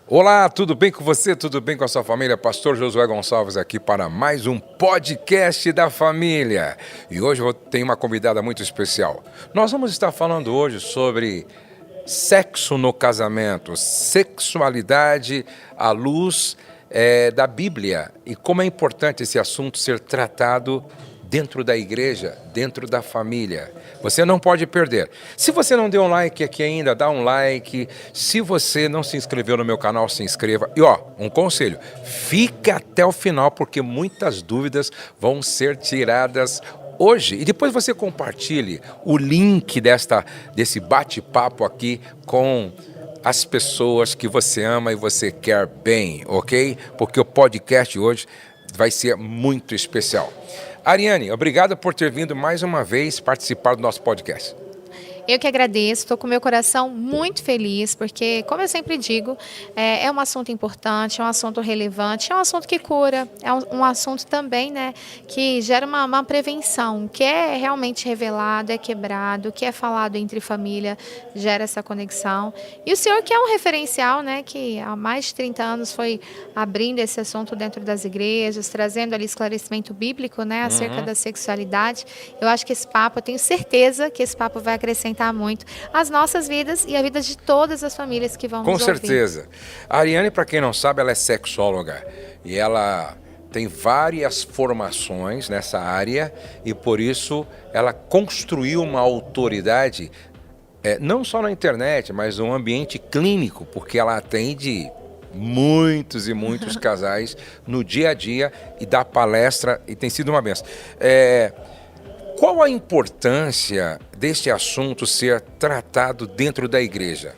Olá, tudo bem com você? Tudo bem com a sua família? Pastor Josué Gonçalves aqui para mais um podcast da família. E hoje eu tenho uma convidada muito especial. Nós vamos estar falando hoje sobre sexo no casamento, sexualidade à luz da Bíblia e como é importante esse assunto ser tratado dentro da igreja, dentro da família. Você não pode perder. Se você não deu um like aqui ainda, dá um like. Se você não se inscreveu no meu canal, se inscreva. E um conselho, fica até o final, porque muitas dúvidas vão ser tiradas hoje. E depois você compartilhe o link desse bate-papo aqui com as pessoas que você ama e você quer bem, ok? Porque o podcast hoje vai ser muito especial. Ariane, obrigado por ter vindo mais uma vez participar do nosso podcast. Eu que agradeço, estou com meu coração muito feliz, porque, como eu sempre digo, é um assunto importante, é um assunto relevante, é um assunto que cura, é um assunto também, né, que gera uma prevenção, que é realmente revelado, é quebrado, que é falado entre família, gera essa conexão. E o senhor que é um referencial, né, que há mais de 30 anos foi abrindo esse assunto dentro das igrejas, trazendo ali esclarecimento bíblico, né, acerca da sexualidade. Eu acho que esse papo, eu tenho certeza que esse papo vai acrescentar muito as nossas vidas e a vida de todas as famílias que vão nos ouvir. Com certeza. A Ariane, para quem não sabe, ela é sexóloga e ela tem várias formações nessa área e por isso ela construiu uma autoridade não só na internet, mas no ambiente clínico, porque ela atende muitos e muitos casais no dia a dia e dá palestra e tem sido uma benção. Qual a importância deste assunto ser tratado dentro da igreja?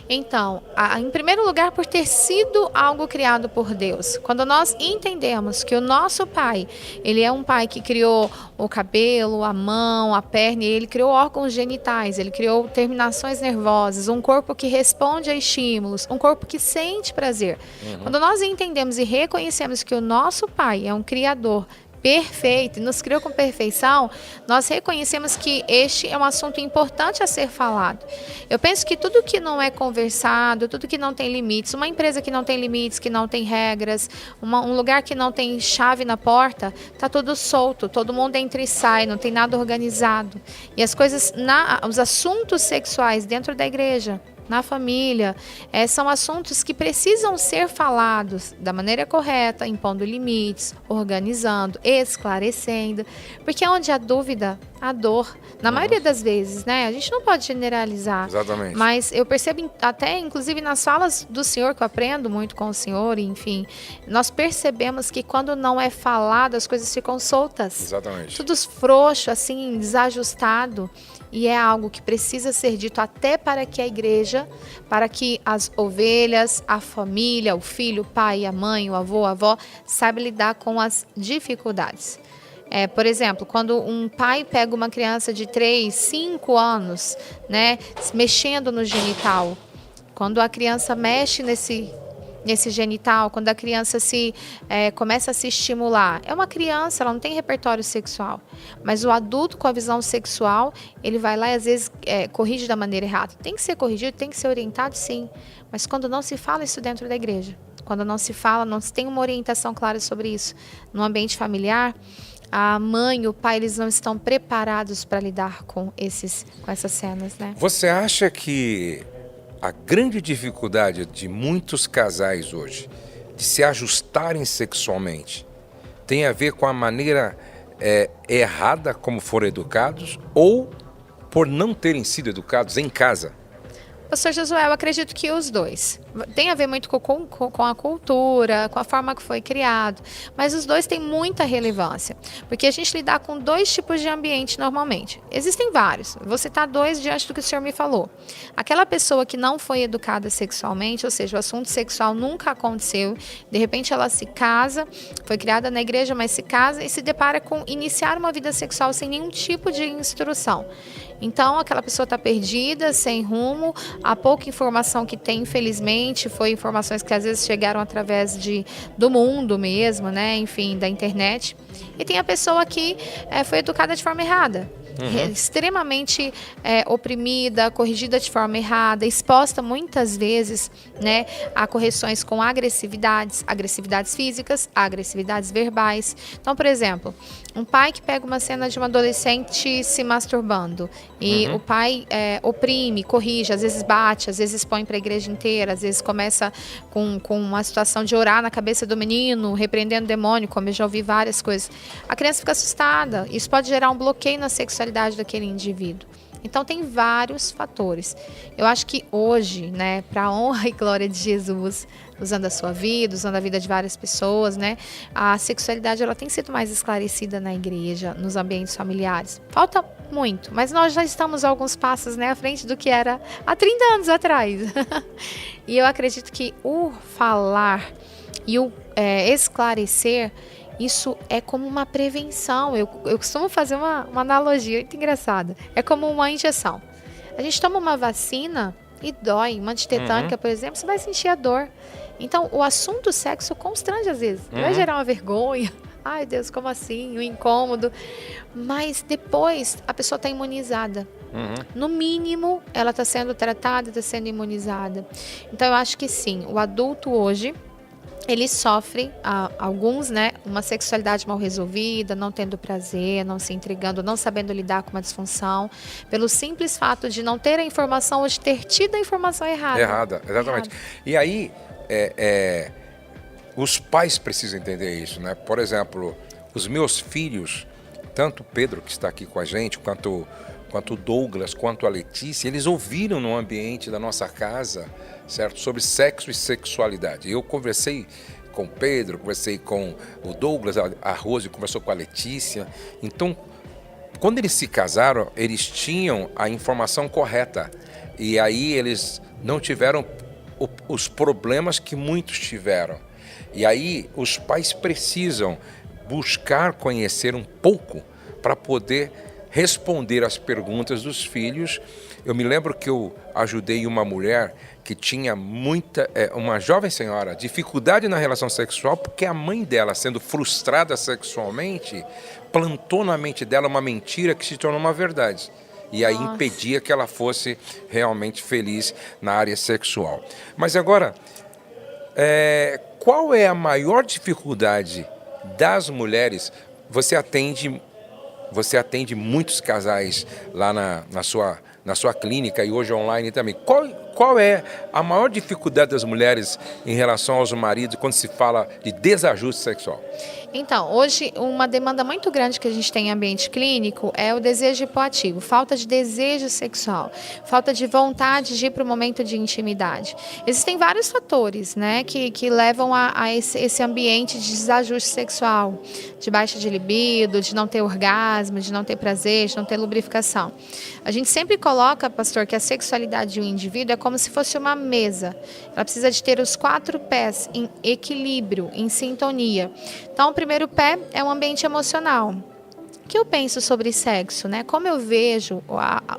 Então, em primeiro lugar, por ter sido algo criado por Deus. Quando nós entendemos que o nosso Pai, Ele é um Pai que criou o cabelo, a mão, a perna, e Ele criou órgãos genitais, Ele criou terminações nervosas, um corpo que responde a estímulos, um corpo que sente prazer. Quando nós entendemos e reconhecemos que o nosso Pai é um Criador perfeito, nos criou com perfeição, nós reconhecemos que este é um assunto importante a ser falado. Eu penso que tudo que não é conversado, tudo que não tem limites, uma empresa que não tem limites, que não tem regras, um lugar que não tem chave na porta, está tudo solto, todo mundo entra e sai, não tem nada organizado. E as coisas, os assuntos sexuais dentro da igreja, na família, são assuntos que precisam ser falados da maneira correta, impondo limites, organizando, esclarecendo, porque onde há dúvida, há dor. Na maioria das vezes, né? A gente não pode generalizar. Exatamente. Mas eu percebo até, inclusive, nas falas do senhor, que eu aprendo muito com o senhor, enfim, nós percebemos que quando não é falado, as coisas ficam soltas. Exatamente. Tudo frouxo, assim, desajustado. E é algo que precisa ser dito até para que a igreja, para que as ovelhas, a família, o filho, o pai, a mãe, o avô, a avó, saibam lidar com as dificuldades. Por exemplo, quando um pai pega uma criança de 3, 5 anos, né, mexendo no genital, quando a criança mexe nesse genital, quando a criança começa a se estimular. É uma criança, ela não tem repertório sexual. Mas o adulto com a visão sexual, ele vai lá e às vezes corrige da maneira errada. Tem que ser corrigido, tem que ser orientado, sim. Mas quando não se fala isso dentro da igreja, quando não se fala, não se tem uma orientação clara sobre isso, no ambiente familiar, a mãe e o pai, eles não estão preparados para lidar com essas cenas, né? Você acha que a grande dificuldade de muitos casais hoje de se ajustarem sexualmente tem a ver com a maneira errada como foram educados ou por não terem sido educados em casa? Pastor Josué, eu acredito que os dois. Tem a ver muito com a cultura, com a forma que foi criado, mas os dois têm muita relevância, porque a gente lidar com dois tipos de ambiente normalmente. Existem vários, vou citar dois diante do que o senhor me falou. Aquela pessoa que não foi educada sexualmente, ou seja, o assunto sexual nunca aconteceu, de repente ela se casa, foi criada na igreja, mas se casa e se depara com iniciar uma vida sexual sem nenhum tipo de instrução. Então, aquela pessoa está perdida, sem rumo, há pouca informação que tem, infelizmente, foi informações que às vezes chegaram através do mundo mesmo, né? Enfim, da internet. E tem a pessoa que foi educada de forma errada. extremamente oprimida, corrigida de forma errada, exposta muitas vezes, né, a correções com agressividades físicas, agressividades verbais. Então, por exemplo, um pai que pega uma cena de um adolescente se masturbando e o pai oprime, corrige, às vezes bate, às vezes põe para a igreja inteira, às vezes começa com uma situação de orar na cabeça do menino, repreendendo o demônio, como eu já ouvi várias coisas. A criança fica assustada, isso pode gerar um bloqueio na sexualidade daquele indivíduo. Então, tem vários fatores. Eu acho que hoje, né, para a honra e glória de Jesus, usando a sua vida, usando a vida de várias pessoas, né, a sexualidade ela tem sido mais esclarecida na igreja, nos ambientes familiares. Falta muito, mas nós já estamos alguns passos, né, à frente do que era há 30 anos atrás. E eu acredito que o falar e o esclarecer, isso é como uma prevenção. Eu costumo fazer uma analogia muito engraçada. É como uma injeção. A gente toma uma vacina e dói. Uma antitetânica, por exemplo, você vai sentir a dor. Então, o assunto sexo constrange às vezes. Vai gerar uma vergonha. Ai, Deus, como assim? Um incômodo. Mas depois, a pessoa está imunizada. No mínimo, ela está sendo tratada, está sendo imunizada. Então, eu acho que sim, o adulto hoje, ele sofre, alguns, né, uma sexualidade mal resolvida, não tendo prazer, não se intrigando, não sabendo lidar com uma disfunção, pelo simples fato de não ter a informação ou de ter tido a informação errada. Errada, exatamente. E aí, os pais precisam entender isso, né? Por exemplo, os meus filhos, tanto o Pedro, que está aqui com a gente, quanto o Douglas, quanto a Letícia, eles ouviram no ambiente da nossa casa, certo, sobre sexo e sexualidade. Eu conversei com o Pedro, conversei com o Douglas, a Rose conversou com a Letícia. Então, quando eles se casaram, eles tinham a informação correta. E aí eles não tiveram os problemas que muitos tiveram. E aí os pais precisam buscar conhecer um pouco para poder responder às perguntas dos filhos. Eu me lembro que eu ajudei uma mulher que tinha uma jovem senhora, dificuldade na relação sexual, porque a mãe dela, sendo frustrada sexualmente, plantou na mente dela uma mentira que se tornou uma verdade. E aí impedia que ela fosse realmente feliz na área sexual. Mas agora, qual é a maior dificuldade das mulheres? Você atende muitos casais lá na sua clínica e hoje online também. Qual é a maior dificuldade das mulheres em relação aos maridos quando se fala de desajuste sexual? Então, hoje, uma demanda muito grande que a gente tem em ambiente clínico é o desejo hipoativo, falta de desejo sexual, falta de vontade de ir para o momento de intimidade. Existem vários fatores, né, que levam a esse ambiente de desajuste sexual, de baixa de libido, de não ter orgasmo, de não ter prazer, de não ter lubrificação. A gente sempre coloca, pastor, que a sexualidade de um indivíduo é como se fosse uma mesa. Ela precisa de ter os 4 pés em equilíbrio, em sintonia. Então, o primeiro pé é um ambiente emocional. O que eu penso sobre sexo, né? Como eu vejo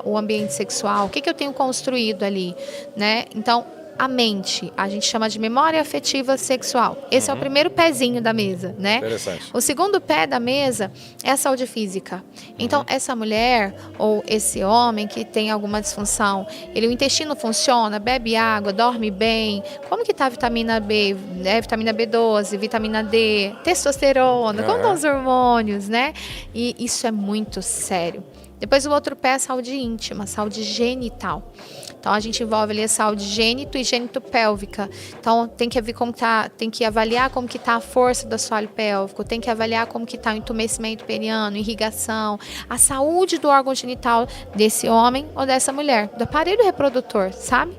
o ambiente sexual, o que eu tenho construído ali, né? Então, a mente, a gente chama de memória afetiva sexual. Esse é o primeiro pezinho da mesa, né? Interessante. O segundo pé da mesa é a saúde física. Então, essa mulher ou esse homem que tem alguma disfunção, o intestino funciona, bebe água, dorme bem. Como que tá a vitamina B, né? Vitamina B12, vitamina D, testosterona, como estão os hormônios, né? E isso é muito sério. Depois o outro pé é a saúde íntima, saúde genital. Então a gente envolve ali a saúde gênito e gênito-pélvica. Então tem que avaliar como que está a força do assoalho pélvico, tem que avaliar como que está o entumecimento periano, irrigação, a saúde do órgão genital desse homem ou dessa mulher, do aparelho reprodutor, sabe?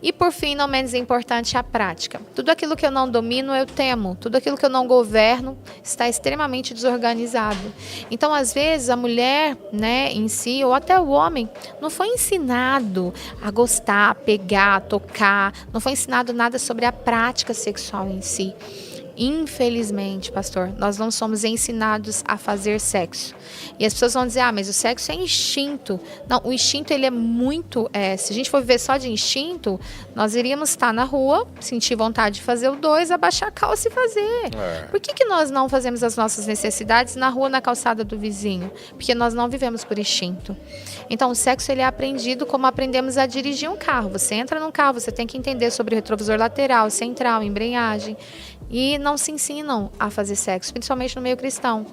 E por fim, não menos importante, a prática. Tudo aquilo que eu não domino, eu temo. Tudo aquilo que eu não governo está extremamente desorganizado. Então, às vezes, a mulher, né, em si, ou até o homem, não foi ensinado a gostar, a pegar, a tocar, não foi ensinado nada sobre a prática sexual em si. Infelizmente, pastor, nós não somos ensinados a fazer sexo. E as pessoas vão dizer, mas o sexo é instinto. Não, o instinto ele é muito... se a gente for viver só de instinto, nós iríamos estar na rua, sentir vontade de fazer o 2, abaixar a calça e fazer. Por que nós não fazemos as nossas necessidades na rua, na calçada do vizinho? Porque nós não vivemos por instinto. Então, o sexo ele é aprendido como aprendemos a dirigir um carro. Você entra num carro, você tem que entender sobre o retrovisor lateral, central, embreagem. E não se ensinam a fazer sexo, principalmente no meio cristão.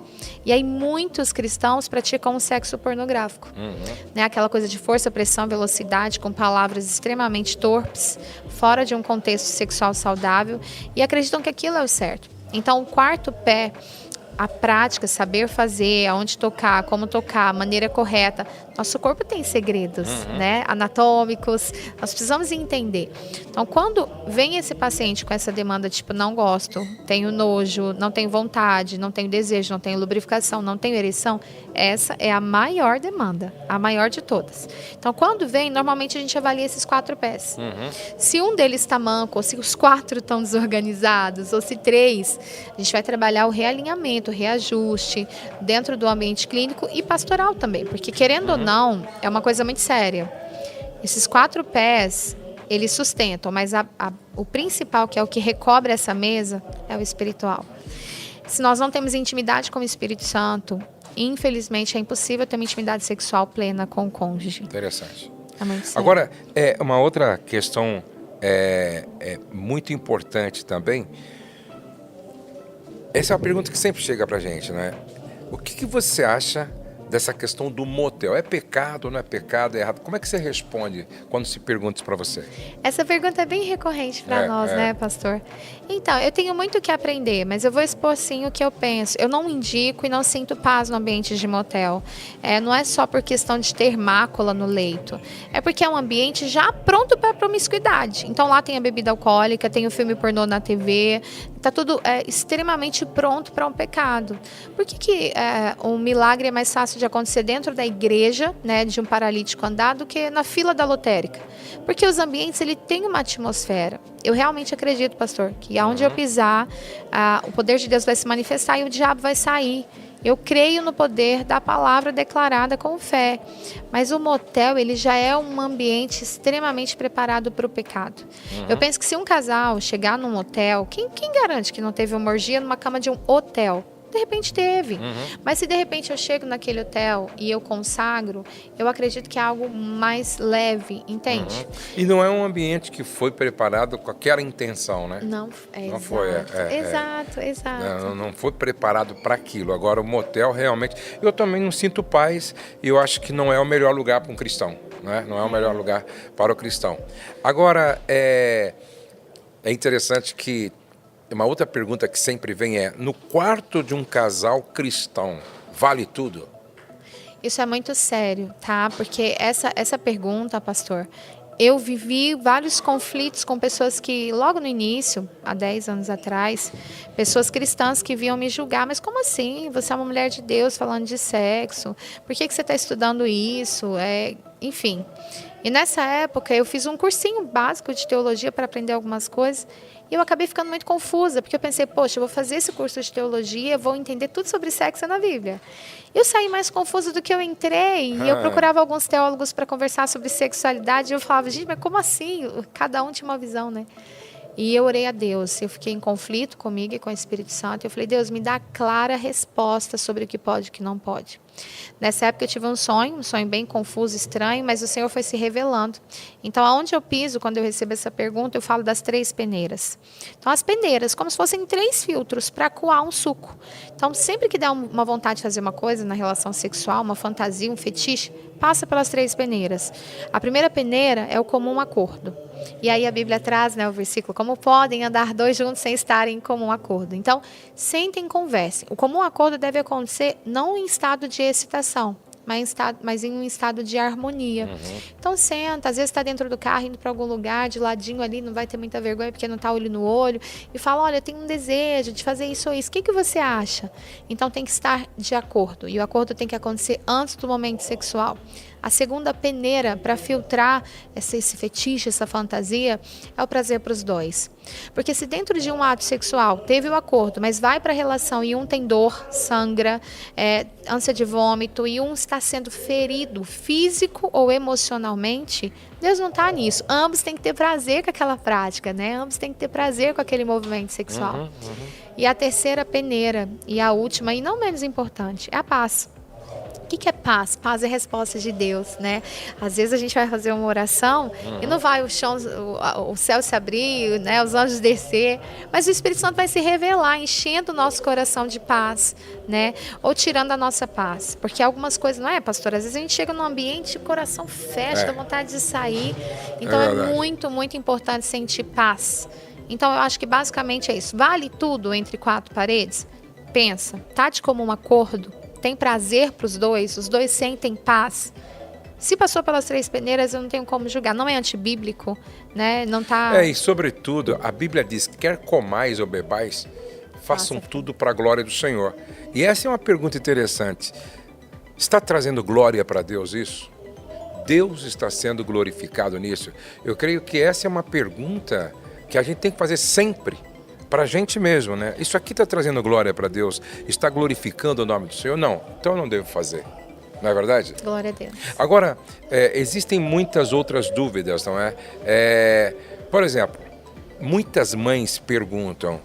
E aí muitos cristãos praticam um sexo pornográfico. Né? Aquela coisa de força, pressão, velocidade, com palavras extremamente torpes, fora de um contexto sexual saudável, e acreditam que aquilo é o certo. Então, o quarto pé, a prática, saber fazer, aonde tocar, como tocar, a maneira correta. Nosso corpo tem segredos, né, anatômicos, nós precisamos entender. Então, quando vem esse paciente com essa demanda, tipo, não gosto, tenho nojo, não tenho vontade, não tenho desejo, não tenho lubrificação, não tenho ereção, essa é a maior demanda, a maior de todas. Então, quando vem, normalmente a gente avalia esses 4 pés. Se um deles está manco, ou se os 4 estão desorganizados, ou se 3, a gente vai trabalhar o realinhamento, o reajuste dentro do ambiente clínico e pastoral também, porque querendo ou não, é uma coisa muito séria. Esses 4 pés, eles sustentam, mas o principal, que é o que recobre essa mesa, é o espiritual. Se nós não temos intimidade com o Espírito Santo, infelizmente é impossível ter uma intimidade sexual plena com o cônjuge. Interessante. É muito sério. Agora, uma outra questão muito importante também. Essa é uma pergunta que sempre chega pra gente, né? O que você acha dessa questão do motel? É pecado, não é pecado, é errado? Como é que você responde quando se pergunta isso para você? Essa pergunta é bem recorrente para nós, né, pastor? Então, eu tenho muito o que aprender, mas eu vou expor sim o que eu penso. Eu não indico e não sinto paz no ambiente de motel. Não é só por questão de ter mácula no leito. É porque é um ambiente já pronto para promiscuidade. Então, lá tem a bebida alcoólica, tem o filme pornô na TV, tá tudo extremamente pronto para um pecado. Por que um milagre é mais fácil de acontecer dentro da igreja, né, de um paralítico andar, do que na fila da lotérica? Porque os ambientes, ele tem uma atmosfera. Eu realmente acredito, pastor, que aonde eu pisar, o poder de Deus vai se manifestar e o diabo vai sair. Eu creio no poder da palavra declarada com fé. Mas o motel, ele já é um ambiente extremamente preparado para o pecado. Eu penso que se um casal chegar num hotel, quem garante que não teve uma orgia numa cama de um hotel? De repente teve. Mas se de repente eu chego naquele hotel e eu consagro, eu acredito que é algo mais leve, entende? E não é um ambiente que foi preparado com aquela intenção, né? Não, não foi. Exato. Não foi preparado para aquilo. Agora, o motel realmente... Eu também não sinto paz e eu acho que não é o melhor lugar para um cristão, né? Não é o melhor lugar para o cristão. Agora, é interessante que uma outra pergunta que sempre vem no quarto de um casal cristão, vale tudo? Isso é muito sério, tá? Porque essa pergunta, pastor, eu vivi vários conflitos com pessoas que, logo no início, há 10 anos atrás, pessoas cristãs que vinham me julgar, mas como assim? Você é uma mulher de Deus falando de sexo, por que você está estudando isso? Enfim. E nessa época eu fiz um cursinho básico de teologia para aprender algumas coisas e eu acabei ficando muito confusa, porque eu pensei, poxa, eu vou fazer esse curso de teologia, vou entender tudo sobre sexo na Bíblia. Eu saí mais confusa do que eu entrei e eu procurava alguns teólogos para conversar sobre sexualidade e eu falava, gente, mas como assim? Cada um tinha uma visão, né? E eu orei a Deus, eu fiquei em conflito comigo e com o Espírito Santo. Eu falei, Deus, me dá clara resposta sobre o que pode e o que não pode. Nessa época eu tive um sonho bem confuso, estranho, mas o Senhor foi se revelando. Então, aonde eu piso, quando eu recebo essa pergunta, eu falo das 3 peneiras. Então, as peneiras, como se fossem 3 filtros para coar um suco. Então, sempre que der uma vontade de fazer uma coisa na relação sexual, uma fantasia, um fetiche, passa pelas 3 peneiras. A primeira peneira é o comum acordo. E aí a Bíblia traz, né, o versículo, como podem andar 2 juntos sem estarem em comum acordo. Então, sentem e conversem. O comum acordo deve acontecer não em estado de excitação, mas em um estado de harmonia. Então, senta, às vezes está dentro do carro, indo para algum lugar, de ladinho ali, não vai ter muita vergonha, porque não está olho no olho, e fala, olha, eu tenho um desejo de fazer isso ou isso, o que você acha? Então, tem que estar de acordo, e o acordo tem que acontecer antes do momento sexual. A segunda peneira para filtrar esse fetiche, essa fantasia, é o prazer para os 2. Porque se dentro de um ato sexual teve o acordo, mas vai para a relação e um tem dor, sangra, ânsia de vômito e um está sendo ferido físico ou emocionalmente, Deus não está nisso. Ambos têm que ter prazer com aquela prática, né? Ambos têm que ter prazer com aquele movimento sexual. E a terceira peneira e a última, e não menos importante, é a paz. O que é paz? Paz é resposta de Deus, né? Às vezes a gente vai fazer uma oração e não vai o céu se abrir, né? Os anjos descer, mas o Espírito Santo vai se revelar, enchendo o nosso coração de paz, né? Ou tirando a nossa paz. Porque algumas coisas, não é, pastor? Às vezes a gente chega num ambiente e o coração fecha, dá vontade de sair. Então é muito, muito importante sentir paz. Então eu acho que basicamente é isso. Vale tudo entre quatro paredes? Pensa, tá de comum acordo? Tem prazer para os dois sentem paz. Se passou pelas três peneiras, eu não tenho como julgar. Não é antibíblico, né? Não tá... E sobretudo, a Bíblia diz, quer comais ou bebais, façam tudo para a glória do Senhor. E essa é uma pergunta interessante. Está trazendo glória para Deus isso? Deus está sendo glorificado nisso? Eu creio que essa é uma pergunta que a gente tem que fazer sempre. Para a gente mesmo, né? Isso aqui está trazendo glória para Deus? Está glorificando o nome do Senhor? Não. Então eu não devo fazer. Não é verdade? Glória a Deus. Agora, existem muitas outras dúvidas, não é? Por exemplo, muitas mães perguntam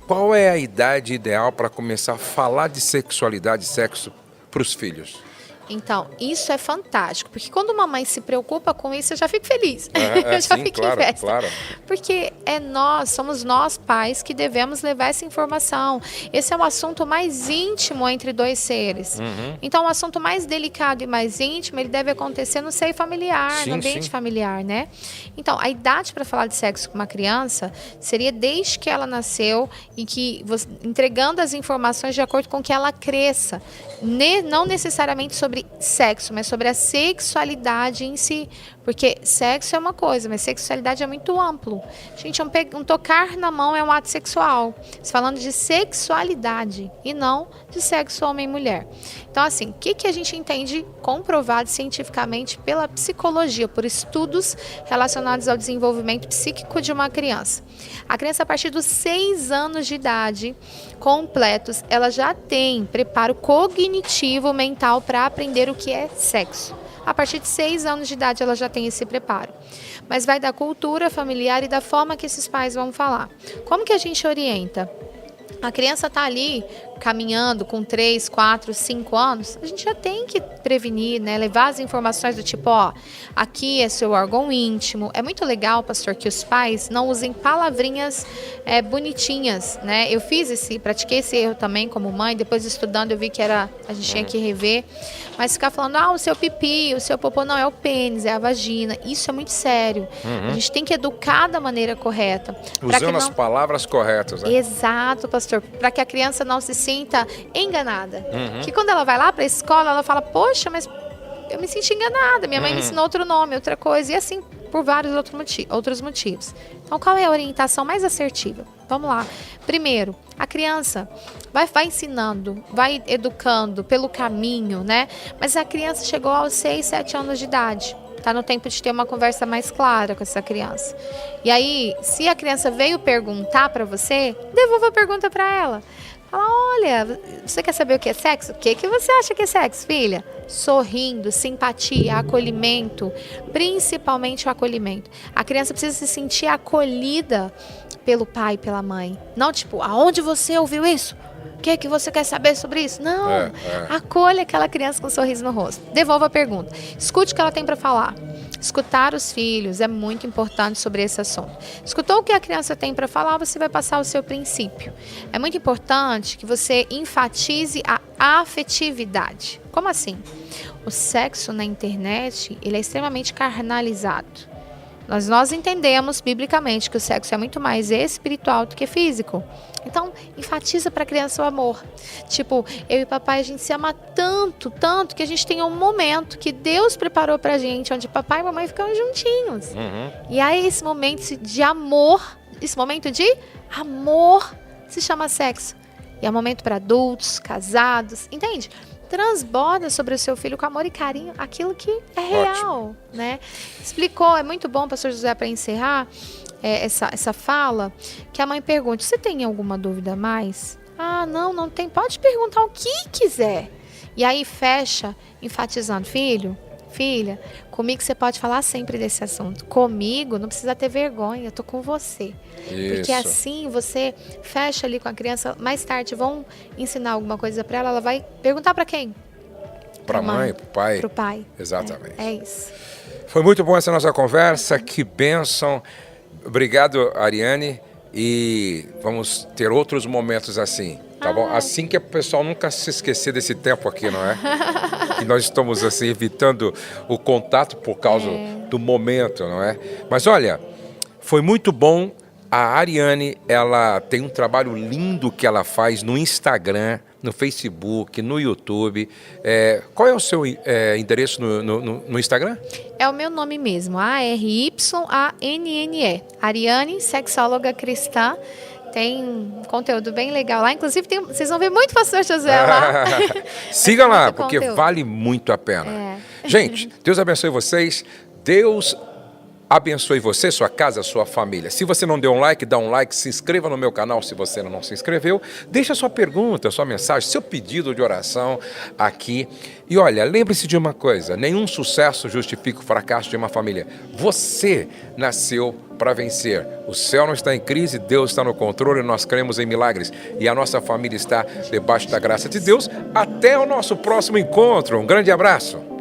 qual é a idade ideal para começar a falar de sexualidade e sexo para os filhos? Então, isso é fantástico, porque quando uma mãe se preocupa com isso, eu já fico feliz. Eu já fico em festa. Claro. Porque somos nós pais que devemos levar essa informação. Esse é um assunto mais íntimo entre dois seres. Então, o assunto mais delicado e mais íntimo, ele deve acontecer no seio familiar, no ambiente familiar, né? Então, a idade para falar de sexo com uma criança seria desde que ela nasceu e que entregando as informações de acordo com que ela cresça. Não necessariamente sobre sexo, mas sobre a sexualidade em si. Porque sexo é uma coisa, mas sexualidade é muito amplo. Gente, um tocar na mão é um ato sexual. Você falando de sexualidade e não de sexo homem e mulher. Então, assim, o que a gente entende comprovado cientificamente pela psicologia, por estudos relacionados ao desenvolvimento psíquico de uma criança? A criança, a partir dos 6 anos de idade completos, ela já tem preparo cognitivo mental para aprender o que é sexo. A partir de 6 anos de idade ela já tem esse preparo. Mas vai da cultura familiar e da forma que esses pais vão falar. Como que a gente orienta? A criança está ali caminhando com 3, 4, 5 anos, a gente já tem que prevenir, né? Levar as informações do tipo, aqui é seu órgão íntimo. É muito legal, pastor, que os pais não usem palavrinhas bonitinhas, né? Eu pratiquei esse erro também como mãe, depois estudando eu vi que a gente tinha que rever. Mas ficar falando, o seu pipi, o seu popô, não, é o pênis, é a vagina. Isso é muito sério. A gente tem que educar da maneira correta. Usando as palavras corretas, né? Exato, pastor. Para que a criança não se sinta enganada. Que quando ela vai lá para a escola, ela fala, poxa, mas eu me senti enganada. Minha mãe me ensinou outro nome, outra coisa. E assim, por vários outros motivos. Então, qual é a orientação mais assertiva? Vamos lá. Primeiro, a criança vai ensinando, vai educando pelo caminho, né? Mas a criança chegou aos 6, 7 anos de idade. Está no tempo de ter uma conversa mais clara com essa criança. E aí, se a criança veio perguntar para você, devolva a pergunta para ela. Fala, olha, você quer saber o que é sexo? O que você acha que é sexo, filha? Sorrindo, simpatia, acolhimento, principalmente o acolhimento. A criança precisa se sentir acolhida pelo pai e pela mãe. Não tipo, aonde você ouviu isso? O que você quer saber sobre isso? Não, acolha aquela criança com um sorriso no rosto. Devolva a pergunta. Escute o que ela tem para falar. Escutar os filhos é muito importante sobre esse assunto. Escutou o que a criança tem para falar, você vai passar o seu princípio. É muito importante que você enfatize a afetividade. Como assim? O sexo na internet, ele é extremamente carnalizado. Nós entendemos biblicamente que o sexo é muito mais espiritual do que físico. Então, enfatiza para a criança o amor. Tipo, eu e papai, a gente se ama tanto, tanto, que a gente tem um momento que Deus preparou para a gente, onde papai e mamãe ficam juntinhos. E aí esse momento de amor se chama sexo. E é um momento para adultos, casados, entende? Transborda sobre o seu filho com amor e carinho aquilo que é real, né? Explicou, é muito bom, pastor José, para encerrar. essa fala, que a mãe pergunte: você tem alguma dúvida a mais? Ah, não tem. Pode perguntar o que quiser. E aí fecha, enfatizando: filho, filha, comigo você pode falar sempre desse assunto. Comigo não precisa ter vergonha, eu tô com você. Isso. Porque assim você fecha ali com a criança. Mais tarde vão ensinar alguma coisa para ela, ela vai perguntar para quem? Para a mãe, para o pai. Para o pai. Exatamente. É isso. Foi muito bom essa nossa conversa, que bênção. Obrigado, Ariane, e vamos ter outros momentos assim, tá bom? Assim que o pessoal nunca se esquecer desse tempo aqui, não é? Que nós estamos assim evitando o contato por causa do momento, não é? Mas olha, foi muito bom. A Ariane, ela tem um trabalho lindo que ela faz no Instagram, no Facebook, no YouTube. Qual é o seu endereço no Instagram? É o meu nome mesmo, ARYANNE. Ariane, sexóloga cristã. Tem conteúdo bem legal lá. Inclusive, vocês vão ver muito pastor Josué lá. Siga lá, porque conteúdo. vale muito a pena. Gente, Deus abençoe vocês. Deus abençoe você, sua casa, sua família. Se você não deu um like, dá um like, se inscreva no meu canal se você não se inscreveu. Deixa sua pergunta, sua mensagem, seu pedido de oração aqui. E olha, lembre-se de uma coisa: nenhum sucesso justifica o fracasso de uma família. Você nasceu para vencer. O céu não está em crise, Deus está no controle, nós cremos em milagres. E a nossa família está debaixo da graça de Deus. Até o nosso próximo encontro. Um grande abraço.